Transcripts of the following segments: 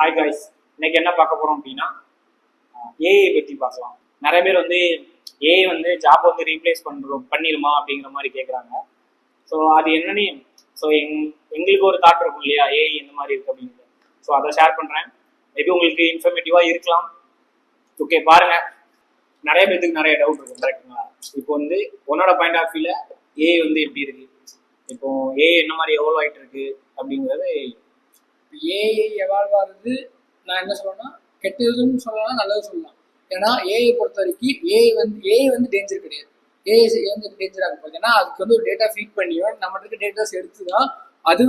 Hi guys, இன்னைக்கு என்ன பார்க்க போறோம் அப்படின்னா ஏஐ பற்றி பார்க்கலாம். நிறைய பேர் வந்து ஏஐ வந்து ஜாப் வந்து ரீப்ளேஸ் பண்ணிருமா அப்படிங்கிற மாதிரி கேட்குறாங்க. ஸோ அது என்னன்னு எங்களுக்கு ஒரு தாட் இருக்கும் இல்லையா, ஏஐ எந்த மாதிரி இருக்கு அப்படிங்கிறது. ஸோ அதை ஷேர் பண்ணுறேன். மேபி உங்களுக்கு இன்ஃபர்மேட்டிவாக இருக்கலாம். ஓகே, பாருங்க. நிறைய பேருக்கு நிறைய டவுட் இருக்கும், கரெக்டுங்களா? இப்போ வந்து உன்னோட பாயிண்ட் ஆஃப் வியூல ஏஐ வந்து எப்படி இருக்கு, இப்போ ஏஐ என்ன மாதிரி எவ்வளோ ஆகிட்டு இருக்கு அப்படிங்கிறது. ஏஐ எவால்வ் ஆகுது. நான் என்ன சொல்றேன்னா, கெட்டதுன்னு சொல்லலாம், நல்லது சொல்லலாம். ஏன்னா ஏஐ பொறுத்த வரைக்கும் ஏஐ வந்து டேஞ்சர் கிடையாது. ஏஐ வந்து டேஞ்சர் ஆக போகுது. ஏன்னா அதுக்கு வந்து ஒரு டேட்டா ஃபீட் பண்ணியோ நம்ம இருக்க டேட்டாஸ் எடுத்து தான் அது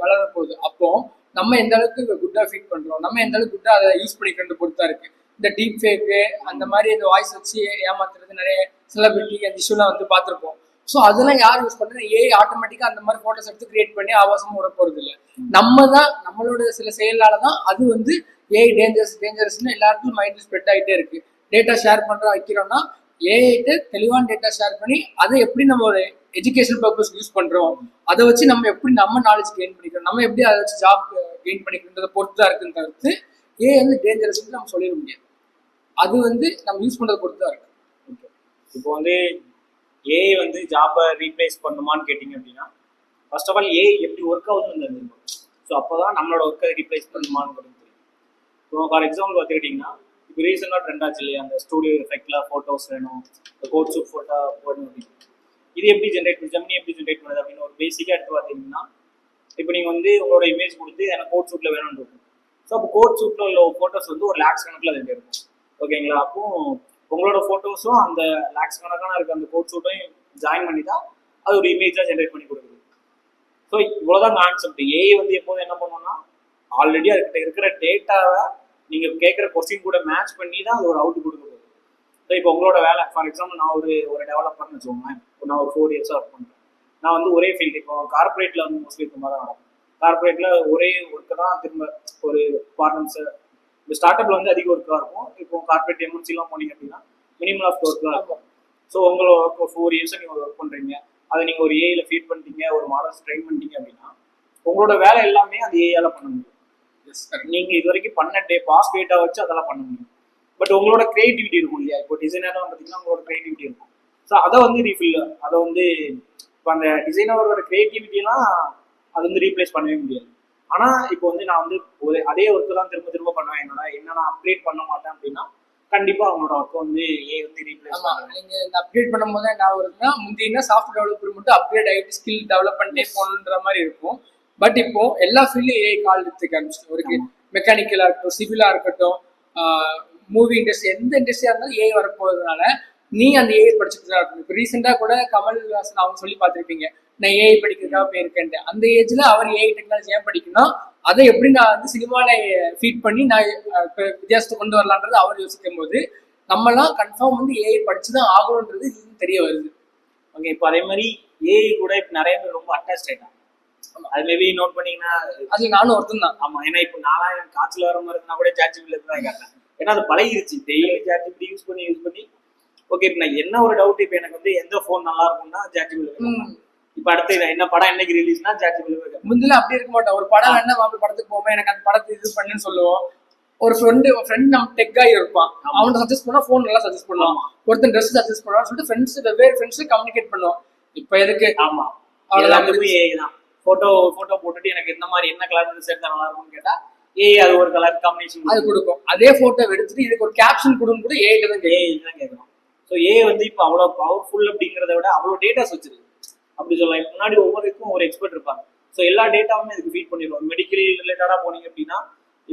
வளர போகுது. அப்போ நம்ம எந்த அளவுக்கு குட்டா ஃபீட் பண்றோம், நம்ம எந்த அளவுக்கு குட்டா அதை யூஸ் பண்ணிக்கிறது பொறுத்தா இருக்கு. இந்த டீப் ஃபேக்கு அந்த மாதிரி இந்த வாய்ஸ் வச்சு ஏமாத்துறது, நிறைய செலிபிரிட்டி அந்த இஷ்யூலாம் வந்து பார்த்துருப்போம். ஸோ அதெல்லாம் யார் யூஸ் பண்றது? ஏஐ ஆட்டோமேட்டிக்காக அந்த மாதிரி ஃபோட்டோஸ் எடுத்து கிரியேட் பண்ணி ஆபாசமாக விட போறது இல்லை. நம்ம தான் நம்மளோட சில செயலால தான் அது வந்து ஏஐ டேஞ்சரஸ்னு எல்லாருக்கும் மைண்ட் ஸ்ப்ரெட் ஆகிட்டே இருக்கு. டேட்டா ஷேர் பண்றோம் வைக்கிறோம்னா ஏஐட்டு தெளிவான டேட்டா ஷேர் பண்ணி அதை எப்படி நம்ம ஒரு எஜுகேஷன் பர்பஸ் யூஸ் பண்றோம், அதை வச்சு நம்ம எப்படி நம்ம நாலேஜ் கெயின் பண்ணிக்கிறோம், நம்ம எப்படி அதை வச்சு ஜாப் கெயின் பண்ணிக்கிறத பொறுத்து தான் இருக்குன்னு தவிர்த்து ஏஐ வந்து டேஞ்சரஸ்ன்னு நம்ம சொல்லிட முடியாது. அது வந்து நம்ம யூஸ் பண்றதை பொறுத்து தான் இருக்கு. ஓகே, இப்போ வந்து ஏஐ வந்து ஜாப்பை ரீப்ளேஸ் பண்ணுமான்னு கேட்டிங்க அப்படின்னா, ஃபர்ஸ்ட் ஆஃப் ஆல் ஏஐ எப்படி ஒர்க் ஆகுதுன்னு தெரிஞ்சுக்கணும். ஸோ அப்போ தான் நம்மளோட ஒர்க்கை ரீப்ளேஸ் பண்ணுமான்னு தெரியும். இப்போ ஃபார் எக்ஸாம்பிள் பார்த்துக்கிட்டிங்கன்னா, இப்போ ரீசெண்டாக ட்ரெண்ட் ஆச்சு இல்லையா, அந்த ஸ்டூடியோ எஃபெக்டில் ஃபோட்டோஸ் வேணும், இந்த கோட் சூட் ஃபோட்டோ போடணும் அப்படின்னு. இது எப்படி ஜென்ரேட் பண்ணி ஜெமினி எப்படி ஜென்ரேட் பண்ணுது அப்படின்னு ஒரு பேசிக்காக எடுத்து பார்த்தீங்கன்னா, இப்போ நீங்கள் வந்து உங்களோட இமேஜ் கொடுத்து எனக்கு கோட் சூட்டில் வேணும்னு இருக்கும். ஸோ அப்போ கோட் சூட்டில் உள்ள ஃபோட்டோஸ் வந்து ஒரு லேக்ஸ் கணக்கில் அது இருக்கும். ஓகேங்களா? அப்போ உங்களோட ஃபோட்டோஸும் அந்த லேக்ஸ் கணக்கான இருக்க அந்த கோட் சூட்டையும் ஜாயின் பண்ணி தான் அது ஒரு இமேஜாக ஜென்ரேட் பண்ணி கொடுக்குது. ஸோ இவ்வளோதான் கான்செப்ட். ஏஐ வந்து எப்போதும் என்ன பண்ணுவோம்னா, ஆல்ரெடி அதுக்கிட்ட இருக்கிற டேட்டாவை நீங்கள் கேட்குற கொஸ்டின் கூட மேட்ச் பண்ணி தான் அது ஒரு அவுட் கொடுக்குது. ஸோ இப்போ உங்களோட வேலை, ஃபார் எக்ஸாம்பிள் நான் ஒரு டெவலப்பர்னு வச்சுக்கோங்களேன். இப்போ நான் ஒரு 4 years ஒர்க் பண்ணுறேன். நான் வந்து ஒரே ஃபீல்டு, இப்போ கார்பரேட்டில் வந்து மோஸ்ட்லி இந்த மாதிரி தான் நடக்கும். கார்பரேட்டில் ஒரே ஒர்க்கு தான் திரும்ப ஒரு பார்ட்னர்ஸ். இந்த ஸ்டார்ட் அப்ல வந்து அதிக ஒர்க்காக இருக்கும். இப்போ கார்பரேட் எம்என்சிலாம் போனீங்க அப்படின்னா மினிமம் ஆஃப் ஒர்க் தான் இருக்கும். ஸோ உங்களோட 4 years நீங்கள் ஒர்க் பண்ணுறீங்க, அதை நீங்கள் ஒரு ஏஐல ஃபீட் பண்ணிட்டீங்க, ஒரு மாடல்ஸ் ட்ரெயின் பண்ணிட்டீங்க அப்படின்னா உங்களோட வேலை எல்லாமே அது ஏஐயால பண்ண முடியும். நீங்கள் இது வரைக்கும் பண்ண பாஸ் டேட்டா வச்சு அதெல்லாம் பண்ண முடியும். பட் உங்களோட கிரியேட்டிவிட்டி இருக்கும் இல்லையா, இப்போ டிசைனர்லாம் பார்த்தீங்கன்னா உங்களோட கிரியேட்டிவிட்டி இருக்கும். ஸோ அதை வந்து ரீஃபில், அதை வந்து இப்போ அந்த டிசைனரோட கிரியேட்டிவிட்டிலாம் அது வந்து ரீப்ளேஸ் பண்ணவே முடியாது. ஆனால் இப்போ வந்து நான் வந்து அதே ஒர்க்கு தான் திரும்ப திரும்ப பண்ணுவேன். என்ன நான் அப்டேட் பண்ண மாட்டேன் அப்படின்னா கண்டிப்பாக அவங்களோட ஒர்க்கை வந்து ஏஐ வந்து ரீப்ளேஸ் பண்ணுவாங்க. நீங்கள் இந்த அப்டேட் பண்ணும்போது தான் என்ன வருதுன்னா, முந்தினா சாஃப்ட்வேர் டெவலப்பர் மட்டும் அப்கிரேட் ஆகிட்டு ஸ்கில் டெவலப் பண்ணிட்டே போகணுன்ற மாதிரி இருக்கும். பட் இப்போ எல்லா ஃபீல்டும் ஏஐ கால் எடுத்துக்க ஆரம்பிச்சிட்டு ஒரு மெக்கானிக்கலாக இருக்கட்டும், சிவிலாக இருக்கட்டும், மூவி இண்டஸ்ட்ரி, எந்த இண்டஸ்ட்ரியாக இருந்தாலும் ஏஐ வரப்போகிறதுனால நீ அந்த ஏஐ படிச்சுட்டு தான் இருக்கணும். இப்போ ரீசெண்டாக கூட கமல்ஹாசன் அவங்க சொல்லி பார்த்துருப்பீங்க, நான் ஏஐ படிக்கிறதுக்காக போயிருக்கேன். அந்த ஏஜ்ல அவர் ஏஐ டெக்னாலஜி ஏன் படிக்கணும், அதை எப்படி நான் வந்து சினிமாவில் ஃபீட் பண்ணி நான் வித்தியாசத்தை கொண்டு வரலான்றது அவர் யோசிக்கும் போது நம்மலாம் கன்ஃபார்ம் வந்து ஏஐ படிச்சு தான் ஆகணுன்றது தெரிய வருது. ஓகே, இப்போ அதே மாதிரி ஏஐ கூட இப்போ நிறைய பேர் ரொம்ப அட்டாச் ஆகிட்டாங்க. அது மேபி நோட் பண்ணீங்கன்னா அது நானும் ஒருத்தன் தான். ஆமாம், ஏன்னா இப்போ நான்லாம் எனக்கு காய்ச்சல் வர மாதிரி இருந்தால் கூட சாட்ஜிபிள் தான் கேட்டேன். ஏன்னா அது பழகிருச்சு, டெய்லி சாட்ஜிபிள் யூஸ் பண்ணி ஓகே. இப்போ நான் என்ன ஒரு டவுட், இப்போ எனக்கு வந்து எந்த ஃபோன் நல்லா இருக்கும்னா சாட்ஜிபிள். இப்போ அடுத்து என்ன படம் என்னைக்கு ரிலீஸ்னா சாட்ஜிபிள். முந்தில அப்படி இருக்க மாட்டோம். ஒரு படம் என்ன மாப்பிள்ள படத்துக்கு போவோம், எனக்கு அந்த படத்தை இது பண்ணுன்னு சொல்லுவோம். ஒரு ஃப்ரெண்ட் நம்ம டெக்காக இருப்பான், அவனை சஜஸ்ட் பண்ணா ஃபோன் நல்லா சஜஸ்ட் பண்ணுவான். ஒருத்தன் ட்ரெஸ் சஜஸ்ட் பண்ணுவான்னு சொல்லிட்டு ஃப்ரெண்ட்ஸ் வெவ்வேறு ஃப்ரெண்ட்ஸ் கம்யூனிகேட் பண்ணுவோம். இப்போ எதுக்கு? ஆமா, எல்லாத்துக்கும் ஏஐ தான். போட்டோ போட்டுட்டு எனக்கு இந்த மாதிரி என்ன கலர் சேர்த்தா நல்லா இருக்கும்னு கேட்டா ஏஐ அது ஒரு கலர் காம்பினேஷன் அது கொடுக்கும். அதே போட்டோ எடுத்துட்டு இதுக்கு ஒரு கேப்ஷன் கொடுன்னு கூட ஏஐ தான் கேட்கணும். ஸோ ஏஐ வந்து இப்போ அவ்வளோ பவர்ஃபுல் அப்படிங்கிறத விட அவ்வளோ டேட்டாஸ் வச்சிருக்கு அப்படி சொல்லலாம். முன்னாடி ஒவ்வொருக்கும் ஒரு எக்ஸ்பர்ட் இருப்பாங்க. ஸோ எல்லா டேட்டாவுமே இதுக்கு ஃபீட் பண்ணிடுவோம். மெடிக்கல் ரிலேட்டடாக போனீங்க அப்படின்னா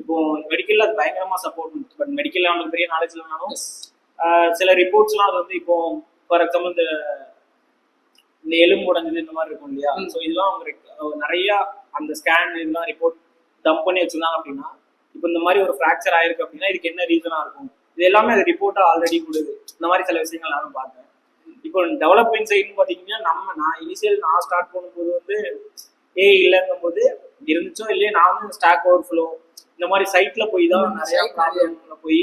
இப்போ மெடிக்கல்ல அது பயங்கரமாக சப்போர்ட் பண்ணுது. பட் மெடிக்கல்ல அவங்களுக்கு பெரிய நாலேஜ் இல்லைனாலும் சில ரிப்போர்ட்ஸ்லாம் அது வந்து இப்போ ஃபார் எக்ஸாம்பிள் இந்த எலும்பு உடைஞ்சது இந்த மாதிரி இருக்கும் இல்லையா. ஸோ இதெல்லாம் அவங்க நிறைய அந்த ஸ்கேன் இதெல்லாம் ரிப்போர்ட் டம்ப் பண்ணி வச்சிருந்தாங்க அப்படின்னா, இப்போ இந்த மாதிரி ஒரு ஃப்ராக்சர் ஆயிருக்கு அப்படின்னா இதுக்கு என்ன ரீசனாக இருக்கும், இது எல்லாமே அது ரிப்போர்ட்டாக ஆல்ரெடி கொடுது. இந்த மாதிரி சில விஷயங்கள் நானும் பார்த்தேன். இப்போ டெவலப்மெண்ட் சைடுன்னு பார்த்தீங்கன்னா நான் ஸ்டார்ட் பண்ணும்போது வந்து ஏஐ இல்லைங்கும் போது இருந்துச்சோ இல்லையே, நான் வந்து ஸ்டாக் ஓவர் ஃப்ளோ இந்த மாதிரி சைட்ல போய் தான் நிறைய ப்ராப்ளம்ல போய்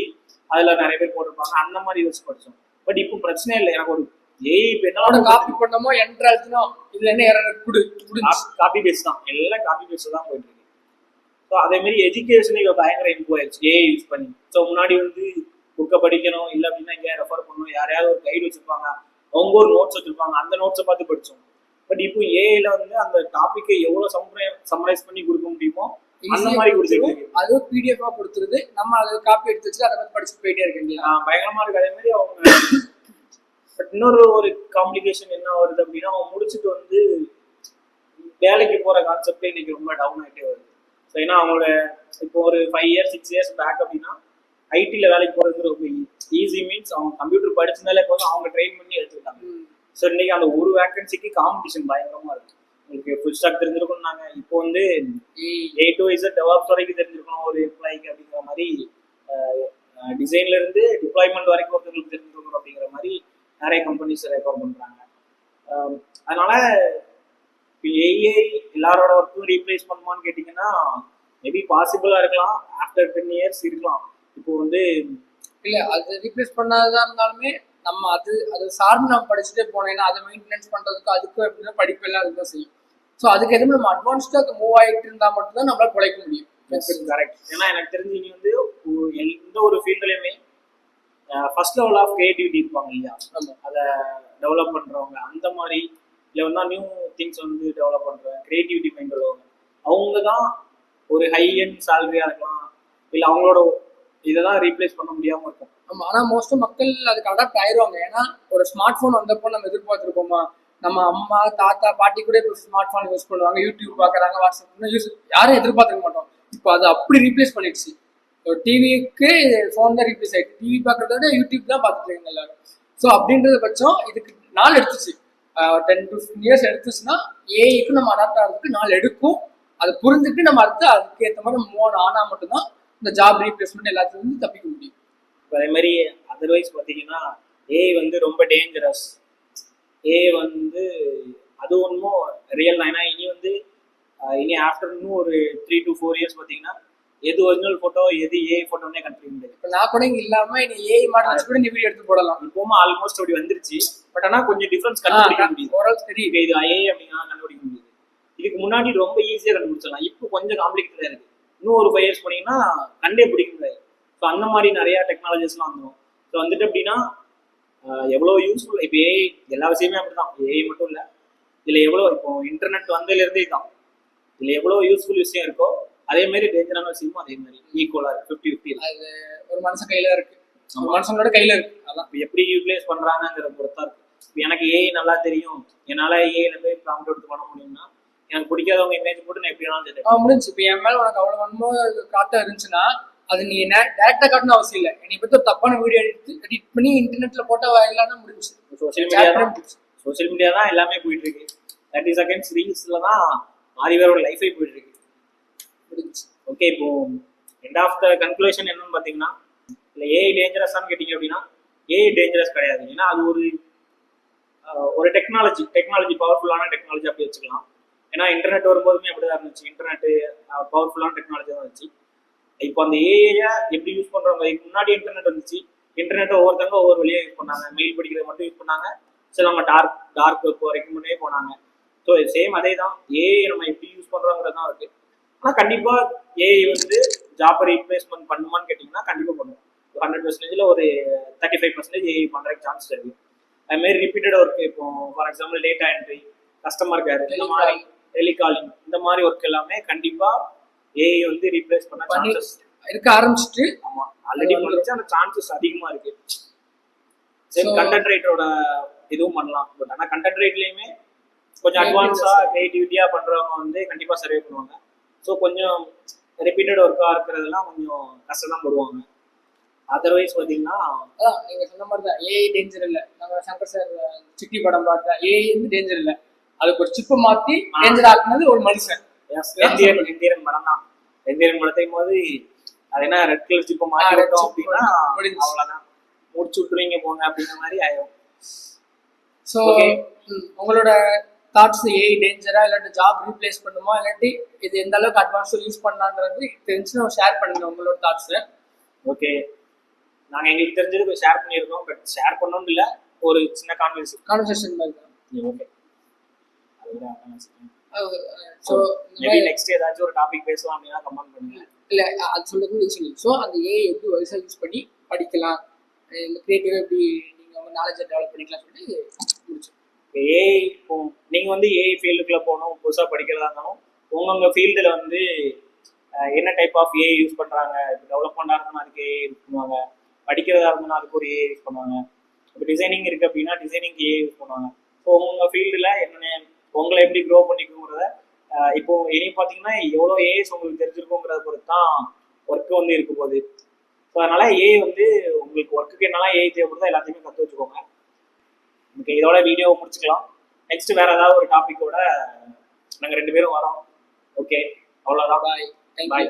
அதில் நிறைய பேர் போட்டிருப்பாங்க. அந்த மாதிரி யோசிச்சு படித்தோம். பட் இப்போ பிரச்சனை இல்லை. எனக்கு ஒரு ஏஐ இப்போ என்னோட காப்பி பண்ணமோ என்ட்ராச்சுனோ இதுல என்ன காப்பி பேஸ்ட் தான், எல்லாம் காப்பி பேஸ்ட் தான் போயிட்டு இருக்கு. ஸோ அதே மாதிரி எஜுகேஷன் இப்போ பயங்கர இம்ப்ரூவ் ஆயிடுச்சு ஏஐ யூஸ் பண்ணி. ஸோ முன்னாடி வந்து புக்கை படிக்கணும், இல்லை அப்படின்னா எங்கேயா ரெஃபர் பண்ணணும், யாரையாவது ஒரு கைடு வச்சிருப்பாங்க, அவங்க ஒரு நோட்ஸ் வச்சிருப்பாங்க, அந்த நோட்ஸை பார்த்து படித்தோம். பட் இப்போ ஏஐல வந்து அந்த டாப்பிக்கை எவ்வளோ சம்மரைஸ் பண்ணி கொடுக்க முடியுமோ அந்த மாதிரி கொடுத்துருக்கு. அது பிடிஎஃபா கொடுத்துருது, நம்ம அதை காப்பி எடுத்து வச்சு அதை பற்றி படிச்சுட்டு போயிட்டே இருக்க பயங்கரமா இருக்கு. அதே மாதிரி அவங்க பட் இன்னொரு காம்ப்ளிகேஷன் என்ன வருது அப்படின்னா, அவங்க முடிச்சுட்டு வந்து வேலைக்கு போற கான்செப்டே இன்னைக்கு ரொம்ப டவுன் ஆகிட்டே வருது. ஸோ ஏன்னா அவங்களோட இப்போ ஒரு 5 years 6 years பேக் அப்படின்னா ஐடில வேலைக்கு போறது ரொம்ப ஈஸி. மீன்ஸ் அவங்க கம்ப்யூட்டர் படிச்சிருந்தாலே போதும், அவங்க ட்ரெயின் பண்ணி எடுத்துக்கிட்டாங்க. ஸோ இன்னைக்கு அந்த ஒரு வேகன்சிக்கு காம்படிஷன் பயங்கரமா இருக்கு. உங்களுக்கு ஃபுல் ஸ்டாக் தெரிஞ்சிருக்கும். நாங்கள் இப்போ வந்து A to Z டெவலப்ஸ் வரைக்கும் தெரிஞ்சிருக்கணும் ஒரு எம்ப்ளாய்க்கு அப்படிங்கிற மாதிரி, டிசைன்ல இருந்து டிப்ளாய்மெண்ட் வரைக்கும் ஒருத்தங்களுக்கு தெரிஞ்சிருக்கணும் அப்படிங்கிற மாதிரி நிறைய கம்பெனிஸ் ரெஃபர் பண்றாங்க. அதனால ஏஐ எல்லாரோட ஒர்க்கும் ரீப்ளேஸ் பண்ணுமான்னு கேட்டிங்கன்னா மேபி பாசிபிளா இருக்கலாம். ஆஃப்டர் 10 years இருக்கலாம். இப்போ வந்து இல்ல அது ரீப்ளேஸ் பண்ணாததா இருந்தாலுமே நம்ம அது சார்ந்து நம்ம படிச்சுட்டே போனோம்னா அதை மெயின்டெனன்ஸ் பண்றதுக்கு அதுக்கும் எப்படின்னா படிப்பு எல்லாம் அதுதான் செய்யும். ஸோ அதுக்கு எதுவும் நம்ம அட்வான்ஸ்டாக மூவ் ஆகிட்டு இருந்தா மட்டும்தான் நம்மளால குறைக்க முடியும். கரெக்ட். ஏன்னா எனக்கு தெரிஞ்சு நீ வந்து எந்த ஒரு ஃபீல்ட்லயுமே ஃபர்ஸ்ட் லெவல் ஆஃப் கிரியேட்டிவிட்டி இருப்பாங்க இல்லையா, அதை டெவலப் பண்றவங்க அந்த மாதிரி, இல்லை வந்து நியூ திங்ஸ் வந்து டெவலப் பண்றவங்க கிரியேட்டிவிட்டி மைண்ட் உள்ளவங்க, அவங்க தான் ஒரு ஹை எண்ட் சேலரியா இருக்கலாம், இல்லை அவங்களோட இதை தான் ரீப்ளேஸ் பண்ண முடியாம இருக்கும். ஆமா, ஆனா மோஸ்ட் மக்கள் அதுக்கு அடாப்ட் ஆயிடுவாங்க. ஏன்னா ஒரு ஸ்மார்ட் போன் வந்தப்போ நம்ம எதிர்பார்த்துருப்போமா, நம்ம அம்மா தாத்தா பாட்டி கூட இப்போ ஸ்மார்ட் போன் யூஸ் பண்ணுவாங்க, யூடியூப் பார்க்குறாங்க, வாட்ஸ்அப் யூஸ், யாரும் எதிர்பார்த்துக்க மாட்டோம். இப்போ அது அப்படி ரீப்ளேஸ் பண்ணிடுச்சு. டிவிக்கு ஃபோன் தான் ரீப்ளேஸ் ஆயிடுச்சு. டிவி பார்க்கறத விட யூடியூப் தான் பார்த்துட்டு இருக்காங்க எல்லாரும். ஸோ அப்படின்றது பட்சம் இதுக்கு நாள் எடுத்துச்சு. 10 to 15 years எடுத்துச்சுன்னா ஏஐக்கு நம்ம அடாப்ட் ஆகிறதுக்கு நாள் எடுக்கும். அதை புரிஞ்சுட்டு நம்ம அடுத்து அதுக்கு ஏற்ற மாதிரி மூவ் ஆனால் மட்டும்தான் இந்த ஜாப் ரீப்ளேஸ்மெண்ட் எல்லாத்துக்கும் வந்து தப்பிக்க முடியும். அதே மாதிரி அதர்வைஸ் பார்த்தீங்கன்னா ஏஐ வந்து ரொம்ப டேஞ்சரஸ். ஏஐ வந்து அது ஒன்றும் ரியல் தான். ஏன்னா இனி ஆஃப்டர் இன்னும் ஒரு 3 to 4 years பார்த்தீங்கன்னா எது ஒரிஜினல் ஃபோட்டோ எது ஏஐ ஃபோட்டோன்னே கண்டுபிடிக்க முடியாது. இப்போ நான் கூட இங்கே இல்லாமல் நீ ஏஐ மாடல் வச்சு கூட நீ வீடியோ எடுத்து போடலாம். இப்போவும் ஆல்மோஸ்ட் அப்படி வந்துருச்சு. பட் ஆனால் கொஞ்சம் டிஃப்ரென்ஸ் கண்டுபிடிக்க முடியுது. ஓரளவு தெரியும் இது ஏஐ அப்படின்னா கண்டுபிடிக்க முடியுது. இதுக்கு முன்னாடி ரொம்ப ஈஸியாக கண்டுபிடிச்சிடலாம். இப்போ கொஞ்சம் காம்ப்ளிகேட்டடாக இருக்குது. இன்னும் ஒரு 5 years போனீங்கன்னா கண்டே பிடிக்க முடியாது. ஸோ அந்த மாதிரி நிறையா டெக்னாலஜிஸ்லாம் வந்துடும். ஸோ வந்துட்டு அப்படின்னா எவ்வளோ யூஸ்ஃபுல். இப்போ ஏஐ எல்லா விஷயமே அப்படி தான், ஏஐ மட்டும் இல்லை. இதில் எவ்வளோ இப்போ இன்டர்நெட் வந்ததுலேருந்தே தான் இதில் எவ்வளோ யூஸ்ஃபுல் விஷயம் இருக்கோ அதே மாதிரி டேஞ்சரான விஷயமும் அதே மாதிரி ஈக்குவலாக இருக்குது. 50-50 அது ஒரு மனுஷன் கையில் இருக்கு, மனுஷங்களோட கையில் இருக்கு. அதான் எப்படி யூட்டிலைஸ் பண்ணுறாங்கிறத பொறுத்தா இருக்கு. இப்போ எனக்கு ஏஐ நல்லா தெரியும், என்னால் ஏஐல போய் ப்ராம்ப்ட் எடுத்து பண்ண முடியும்னா எனக்கு பிடிக்காதவங்க இமேஜ் போட்டு நான் எப்படி வேணாலும் தெரியும் முடிஞ்சு. இப்போ என் மேலே உனக்கு அவ்வளோ வன்மோ காட்ட இருந்துச்சுன்னா அது நீ டேரக்டாக காட்டணும் அவசியம் இல்லை. என்னை பற்றி ஒரு தப்பான வீடியோ எடிட் பண்ணி இன்டர்நெட்டில் போட்டால் எல்லாமே முடிஞ்சு. சோசியல் மீடியா தான் எல்லாமே போயிட்டு இருக்கு. 30 seconds ரீல்ஸ்ல தான் மாறி வேற ஒரு லைஃபே போயிட்டு இருக்கு. ஓகே, இப்போ எண்ட் ஆஃப் த கன்க்ளூஷன் என்னன்னு பார்த்தீங்கன்னா, இல்லை ஏஐ டேஞ்சரஸான்னு கேட்டிங்க அப்படின்னா ஏஐ டேஞ்சரஸ் கிடையாது. ஏன்னா அது ஒரு டெக்னாலஜி பவர்ஃபுல்லான டெக்னாலஜி அப்படி வச்சுக்கலாம். ஏன்னா இன்டர்நெட் வரும்போதுமே அப்படிதான் இருந்துச்சு. இன்டர்நெட் பவர்ஃபுல்லான டெக்னாலஜி தான் இருந்துச்சு. இப்போ அந்த ஏஐயை எப்படி யூஸ் பண்ணுறவங்க, இதுக்கு முன்னாடி இன்டர்நெட் வந்துச்சு. இன்டர்நெட்டை ஒவ்வொருத்தவங்க ஒவ்வொரு வழியாக யூஸ் பண்ணாங்க. மெயில் படிக்கிறத மட்டும் யூஸ் பண்ணாங்க, சில நம்ம டார்க் வெப் வரைக்கும் முன்னே போனாங்க. ஸோ சேம் அதே தான், ஏஐ நம்ம எப்படி யூஸ் பண்ணுறோங்கிறது தான் இருக்குது. ஆனால் கண்டிப்பாக ஏஐ வந்து ஜாப்பை ரீப்ளேஸ்மெண்ட் பண்ணுமான்னு கேட்டிங்கன்னா கண்டிப்பாக பண்ணுவோம். 100% ஒரு 35% ஏஐ பண்ணுறதுக்கு சான்ஸ் இருக்குது. அதுமாரி ரிப்பீட்டட் ஒர்க், இப்போ for example data entry, customer care, இந்த மாதிரி டெலிகாலிங், இந்த மாதிரி ஒர்க் எல்லாமே கண்டிப்பாக ஏஐ வந்து ரீப்ளேஸ் பண்ண சான்சஸ் இருக்க ஆரம்பிச்சுட்டு. ஆமா, ஆல்ரெடி பண்ணிச்சு, அந்த சான்சஸ் அதிகமா இருக்கு. சேம் கண்டென்ட் ரைட்டரோட இதுவும் பண்ணலாம். பட் ஆனால் கண்டென்ட் ரைட்லயுமே கொஞ்சம் அட்வான்ஸா கிரியேட்டிவிட்டியா பண்றவங்க வந்து கண்டிப்பா சர்வே பண்ணுவாங்க. ஸோ கொஞ்சம் ரிப்பீட்டட் ஒர்க்கா இருக்கிறதெல்லாம் கொஞ்சம் கஷ்டம் தான் போடுவாங்க. அதர்வைஸ் பார்த்தீங்கன்னா அதான் நீங்க சொன்ன மாதிரி தான், ஏஐ டேஞ்சர் இல்லை. நம்ம சங்கர் சார் சிட்டி படம் பார்த்தா ஏஐ வந்து டேஞ்சர் இல்லை, அதுக்கு ஒரு சிப்பை மாத்தி டேஞ்சர் ஆக்குனது ஒரு மனுஷன். எந்திரன் படம் தான். எந்திரன் படத்தையும் போது அது என்ன ரெட் கலர் சிப்பை மாற்றி விட்டோம் அப்படின்னா அவ்வளோதான், முடிச்சு விட்டுருவீங்க போங்க அப்படிங்கிற மாதிரி ஆயிடும். ஸோ உங்களோட தாட்ஸ், ஏஐ டேஞ்சரா இல்லாட்டி ஜாப் ரீப்ளேஸ் பண்ணுமா, இல்லாட்டி இது எந்த அளவுக்கு அட்வான்ஸாக யூஸ் பண்ணலான்றது தெரிஞ்சுன்னா ஷேர் பண்ணுங்க உங்களோட தாட்ஸை. ஓகே, நாங்கள் எங்களுக்கு தெரிஞ்சது ஷேர் பண்ணியிருக்கோம். பட் ஷேர் பண்ணணும்னு இல்லை, ஒரு சின்ன கான்வர்சேஷன் மாதிரி தான். ஓகே, அதுதான் ஸோ மேபி நெக்ஸ்ட் ஏதாச்சும் ஒரு டாபிக் பேசலாம் அப்படின்னா கமெண்ட் பண்ணுங்க. இல்லை அது சொல்றது சொல்லி ஸோ அந்த ஏஐ எப்படி வயசாக யூஸ் பண்ணி படிக்கலாம், இந்த கிரியேட்டிவாக எப்படி நீங்கள் வந்து நாலேஜை டெவலப் பண்ணிக்கலாம் சொல்லி முடிச்சு. ஏஐ இப்போ நீங்க வந்து ஏஐ ஃபீல்டுக்குள்ள போகணும், புதுசா படிக்கிறதா இருந்தாலும் உங்க ஃபீல்டுல வந்து என்ன டைப் ஆஃப் ஏஐ யூஸ் பண்றாங்க. இப்போ டெவலப்மெண்டா இருந்தாலும் அதுக்கு ஏஐ யூஸ் பண்ணுவாங்க, படிக்கிறதா இருந்தாலும் அதுக்கு ஒரு ஏஐ யூஸ் பண்ணுவாங்க. இப்போ டிசைனிங் இருக்கு அப்படின்னா டிசைனிங் ஏஐ யூஸ் பண்ணுவாங்க. ஸோ உங்க ஃபீல்டுல என்னென்ன உங்களை எப்படி க்ரோ பண்ணிக்கோங்கிறத இப்போ இனி பார்த்தீங்கன்னா எவ்வளோ ஏஐஸ் உங்களுக்கு தெரிஞ்சிருக்குங்கிறத பொறுத்து தான் ஒர்க்கு வந்து இருக்க போகுது. ஸோ அதனால ஏஐ வந்து உங்களுக்கு ஒர்க்குக்கு என்னெல்லாம் ஏஐ தேவைப்படுதோ எல்லாத்தையுமே கற்று வச்சுக்கோங்க. ஓகே, இதோட வீடியோ முடிச்சுக்கலாம். நெக்ஸ்ட் வேற ஏதாவது ஒரு டாபிக்கோட நாங்கள் 2 பேரும் வரோம். ஓகே, அவ்வளோதான். பாய், தேங்க்யூ. பாய்.